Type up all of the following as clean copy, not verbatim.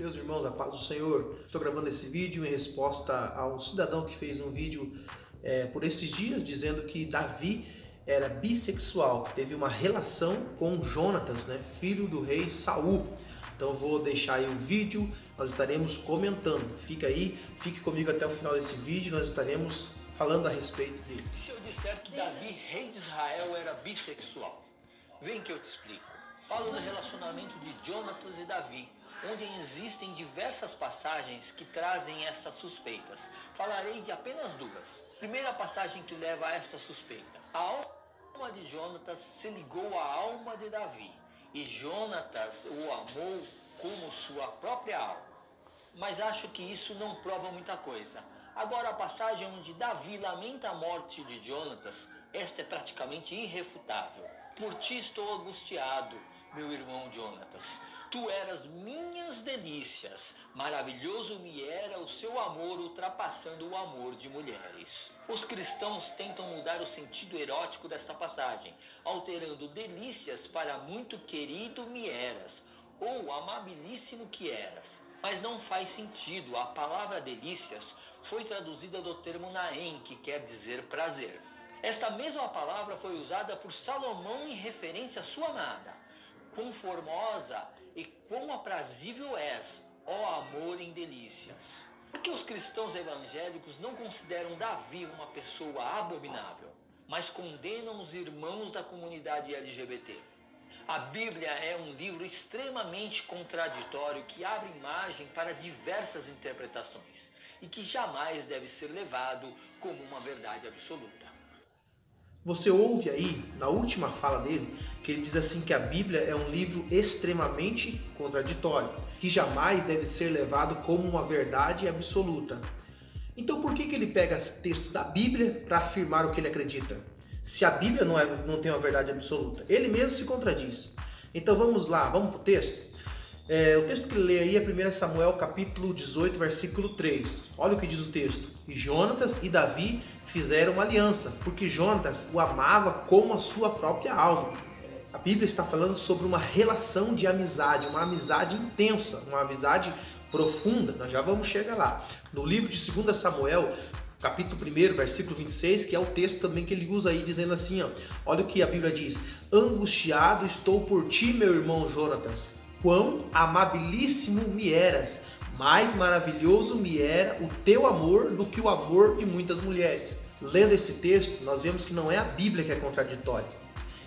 Meus irmãos, a paz do Senhor. Estou gravando esse vídeo em resposta a um cidadão que fez um vídeo por esses dias dizendo que Davi era bissexual, que teve uma relação com Jonatas, né, filho do rei Saul. Então eu vou deixar aí o vídeo, nós estaremos comentando. Fica aí, fique comigo até o final desse vídeo, nós estaremos falando a respeito dele. Se eu disser que Davi, rei de Israel, era bissexual, vem que eu te explico. Falo do relacionamento de Jonatas e Davi, onde existem diversas passagens que trazem essas suspeitas. Falarei de apenas duas. Primeira passagem que leva a esta suspeita. A alma de Jonatas se ligou à alma de Davi, e Jonatas o amou como sua própria alma. Mas acho que isso não prova muita coisa. Agora a passagem onde Davi lamenta a morte de Jonatas, esta é praticamente irrefutável. Por ti estou angustiado, meu irmão Jonatas. Tu eras minhas delícias, maravilhoso me era o seu amor ultrapassando o amor de mulheres. Os cristãos tentam mudar o sentido erótico desta passagem, alterando delícias para muito querido me eras, ou amabilíssimo que eras. Mas não faz sentido, a palavra delícias foi traduzida do termo naem, que quer dizer prazer. Esta mesma palavra foi usada por Salomão em referência à sua amada. Quão formosa e quão aprazível és, ó amor em delícias. Por que os cristãos evangélicos não consideram Davi uma pessoa abominável, mas condenam os irmãos da comunidade LGBT? A Bíblia é um livro extremamente contraditório que abre margem para diversas interpretações e que jamais deve ser levado como uma verdade absoluta. Você ouve aí, na última fala dele, que ele diz assim que a Bíblia é um livro extremamente contraditório, que jamais deve ser levado como uma verdade absoluta. Então por que ele pega texto da Bíblia para afirmar o que ele acredita? Se a Bíblia não tem uma verdade absoluta, ele mesmo se contradiz. Então vamos lá, vamos para o texto? O texto que ele lê aí é 1 Samuel capítulo 18, versículo 3. Olha o que diz o texto. E Jonatas e Davi fizeram uma aliança, porque Jonatas o amava como a sua própria alma. A Bíblia está falando sobre uma relação de amizade, uma amizade intensa, uma amizade profunda. Nós já vamos chegar lá. No livro de 2 Samuel, capítulo 1, versículo 26, que é o texto também que ele usa aí, dizendo assim, olha o que a Bíblia diz. Angustiado estou por ti, meu irmão Jonatas. Quão amabilíssimo me eras, mais maravilhoso me era o teu amor do que o amor de muitas mulheres. Lendo esse texto, nós vemos que não é a Bíblia que é contraditória.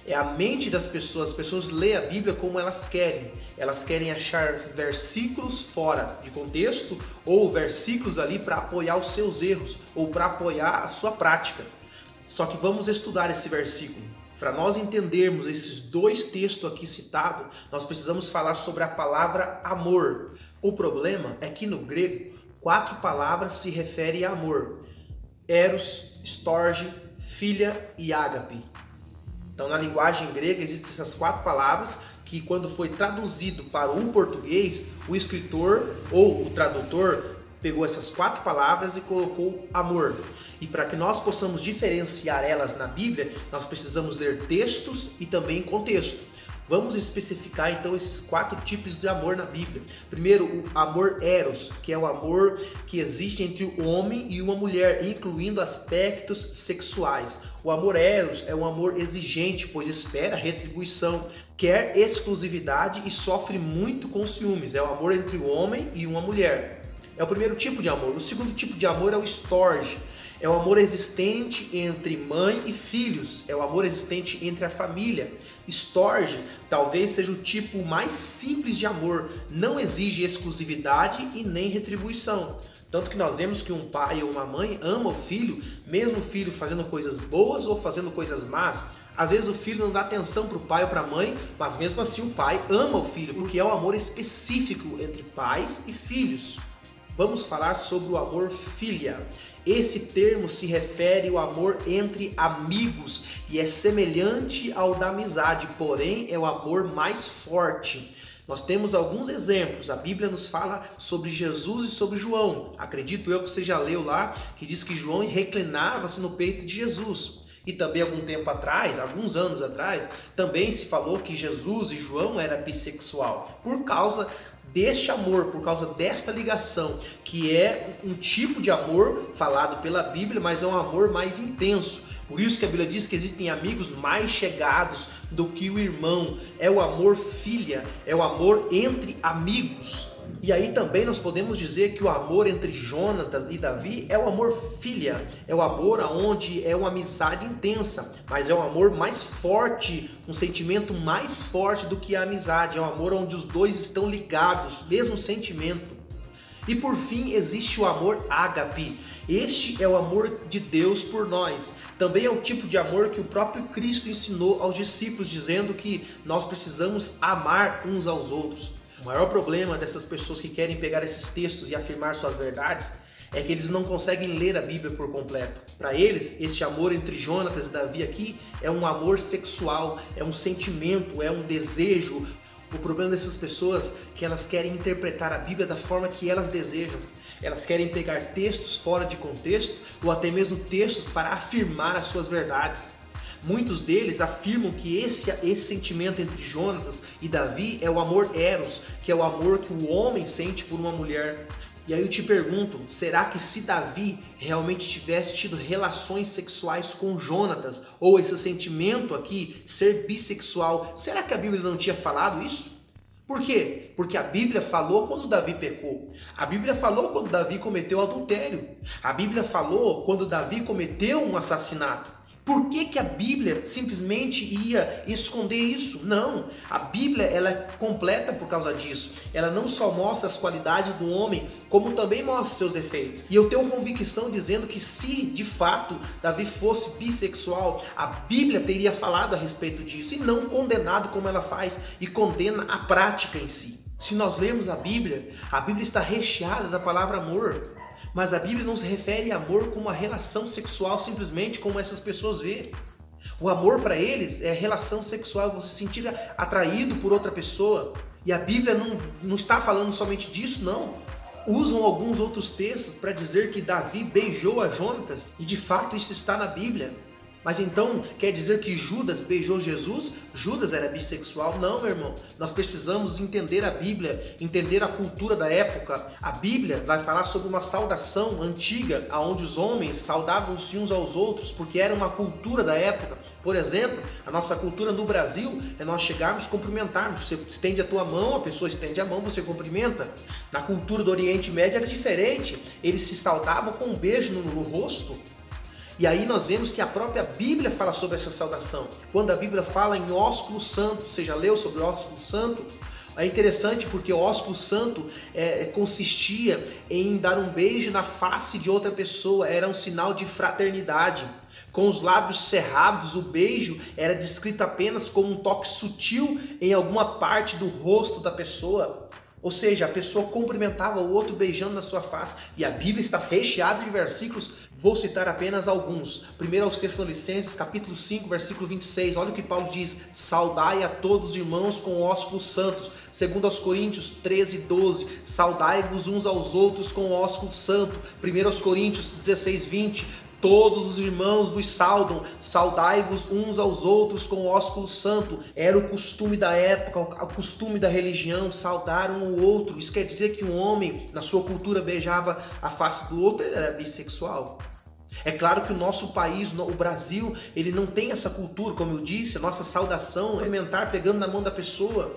É a mente das pessoas. As pessoas lêem a Bíblia como elas querem. Elas querem achar versículos fora de contexto ou versículos ali para apoiar os seus erros ou para apoiar a sua prática. Só que vamos estudar esse versículo. Para nós entendermos esses dois textos aqui citados, nós precisamos falar sobre a palavra amor. O problema é que no grego, 4 palavras se referem a amor. Eros, storge, filia e ágape. Então na linguagem grega existem essas 4 palavras que quando foi traduzido para o português, o escritor ou o tradutor pegou essas 4 palavras e colocou amor. E para que nós possamos diferenciar elas na Bíblia, nós precisamos ler textos e também contexto. Vamos especificar então esses 4 tipos de amor na Bíblia. Primeiro, o amor eros, que é o amor que existe entre um homem e uma mulher, incluindo aspectos sexuais. O amor eros é um amor exigente, pois espera retribuição, quer exclusividade e sofre muito com ciúmes. É o amor entre um homem e uma mulher. É o primeiro tipo de amor. O segundo tipo de amor é o storge. É o amor existente entre mãe e filhos. É o amor existente entre a família. Storge talvez seja o tipo mais simples de amor. Não exige exclusividade e nem retribuição. Tanto que nós vemos que um pai ou uma mãe ama o filho, mesmo o filho fazendo coisas boas ou fazendo coisas más. Às vezes o filho não dá atenção para o pai ou para a mãe, mas mesmo assim o pai ama o filho, porque é um amor específico entre pais e filhos. Vamos falar sobre o amor filia. Esse termo se refere ao amor entre amigos e é semelhante ao da amizade, porém é o amor mais forte. Nós temos alguns exemplos. A Bíblia nos fala sobre Jesus e sobre João. Acredito eu que você já leu lá, que diz que João reclinava-se no peito de Jesus. E também algum tempo atrás, alguns anos atrás, também se falou que Jesus e João era bissexual, por causa deste amor, por causa desta ligação, que é um tipo de amor falado pela Bíblia, mas é um amor mais intenso. Por isso que a Bíblia diz que existem amigos mais chegados do que o irmão. É o amor filia, é o amor entre amigos. E aí também nós podemos dizer que o amor entre Jonatas e Davi é o amor filia, é o amor onde é uma amizade intensa, mas é um amor mais forte, um sentimento mais forte do que a amizade, é um amor onde os dois estão ligados, mesmo sentimento. E por fim existe o amor ágape. Este é o amor de Deus por nós. Também é o tipo de amor que o próprio Cristo ensinou aos discípulos, dizendo que nós precisamos amar uns aos outros. O maior problema dessas pessoas que querem pegar esses textos e afirmar suas verdades é que eles não conseguem ler a Bíblia por completo. Para eles, este amor entre Jonatas e Davi aqui é um amor sexual, é um sentimento, é um desejo. O problema dessas pessoas é que elas querem interpretar a Bíblia da forma que elas desejam. Elas querem pegar textos fora de contexto ou até mesmo textos para afirmar as suas verdades. Muitos deles afirmam que esse sentimento entre Jonatas e Davi é o amor eros, que é o amor que o homem sente por uma mulher. E aí eu te pergunto, será que se Davi realmente tivesse tido relações sexuais com Jonatas, ou esse sentimento aqui, ser bissexual, será que a Bíblia não tinha falado isso? Por quê? Porque a Bíblia falou quando Davi pecou. A Bíblia falou quando Davi cometeu adultério. A Bíblia falou quando Davi cometeu um assassinato. Por que a Bíblia simplesmente ia esconder isso? Não, a Bíblia ela é completa por causa disso. Ela não só mostra as qualidades do homem, como também mostra os seus defeitos. E eu tenho convicção dizendo que se de fato Davi fosse bissexual, a Bíblia teria falado a respeito disso e não condenado como ela faz e condena a prática em si. Se nós lermos a Bíblia está recheada da palavra amor. Mas a Bíblia não se refere a amor como uma relação sexual simplesmente como essas pessoas vê. O amor para eles é relação sexual, você se sentir atraído por outra pessoa. E a Bíblia não está falando somente disso, não. Usam alguns outros textos para dizer que Davi beijou a Jonatas. E de fato isso está na Bíblia. Mas então quer dizer que Judas beijou Jesus? Judas era bissexual? Não, meu irmão. Nós precisamos entender a Bíblia, entender a cultura da época. A Bíblia vai falar sobre uma saudação antiga, onde os homens saudavam-se uns aos outros, porque era uma cultura da época. Por exemplo, a nossa cultura no Brasil é nós chegarmos e cumprimentarmos. Você estende a tua mão, a pessoa estende a mão, você cumprimenta. Na cultura do Oriente Médio era diferente. Eles se saudavam com um beijo no rosto. E aí nós vemos que a própria Bíblia fala sobre essa saudação. Quando a Bíblia fala em ósculo santo, você já leu sobre o ósculo santo? É interessante porque o ósculo santo consistia em dar um beijo na face de outra pessoa, era um sinal de fraternidade. Com os lábios cerrados, o beijo era descrito apenas como um toque sutil em alguma parte do rosto da pessoa. Ou seja, a pessoa cumprimentava o outro beijando na sua face. E a Bíblia está recheada de versículos, vou citar apenas alguns. Primeiro aos Tessalonicenses, capítulo 5, versículo 26. Olha o que Paulo diz: saudai a todos os irmãos com ósculos santos. Segundo aos Coríntios 13, 12. Saudai-vos uns aos outros com ósculo santo. Primeiro aos Coríntios 16, 20. Todos os irmãos vos saudam, saudai-vos uns aos outros com ósculo santo. Era o costume da época, o costume da religião, saudar um ao outro. Isso quer dizer que um homem, na sua cultura, beijava a face do outro, ele era bissexual. É claro que o nosso país, o Brasil, ele não tem essa cultura, como eu disse, a nossa saudação é elementar pegando na mão da pessoa.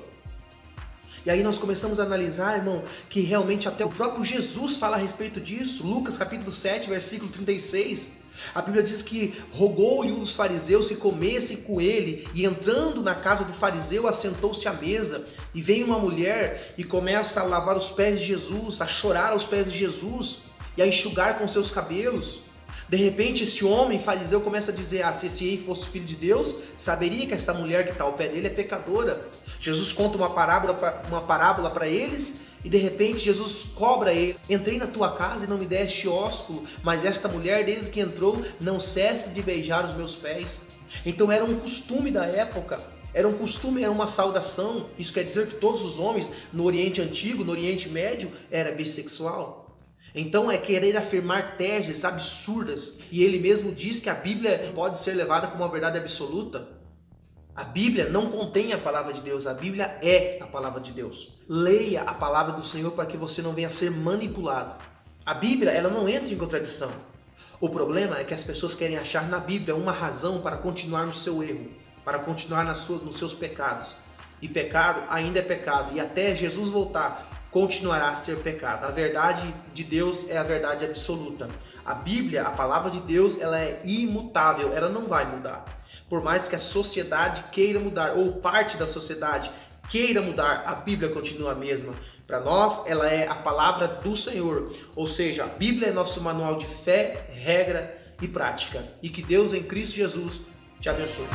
E aí nós começamos a analisar, irmão, que realmente até o próprio Jesus fala a respeito disso. Lucas capítulo 7, versículo 36. A Bíblia diz que rogou-lhe um dos fariseus que comessem com ele, e entrando na casa do fariseu, assentou-se à mesa. E vem uma mulher e começa a lavar os pés de Jesus, a chorar aos pés de Jesus e a enxugar com seus cabelos. De repente esse homem fariseu começa a dizer: se esse aí fosse filho de Deus, saberia que esta mulher que está ao pé dele é pecadora. Jesus conta uma parábola para eles e de repente Jesus cobra ele: entrei na tua casa e não me deste ósculo, mas esta mulher desde que entrou não cessa de beijar os meus pés. Então era um costume da época. Era um costume, era uma saudação. Isso quer dizer que todos os homens no Oriente Antigo, no Oriente Médio, era bissexual. Então é querer afirmar teses absurdas. E ele mesmo diz que a Bíblia pode ser levada como uma verdade absoluta. A Bíblia não contém a palavra de Deus, a Bíblia é a palavra de Deus. Leia a palavra do Senhor para que você não venha a ser manipulado. A Bíblia, ela não entra em contradição. O problema é que as pessoas querem achar na Bíblia uma razão para continuar no seu erro, para continuar nos seus pecados. E pecado ainda é pecado, e até Jesus voltar, continuará a ser pecado. A verdade de Deus é a verdade absoluta. A Bíblia, a palavra de Deus, ela é imutável, ela não vai mudar. Por mais que a sociedade queira mudar, ou parte da sociedade queira mudar, a Bíblia continua a mesma. Para nós, ela é a palavra do Senhor. Ou seja, a Bíblia é nosso manual de fé, regra e prática. E que Deus em Cristo Jesus te abençoe.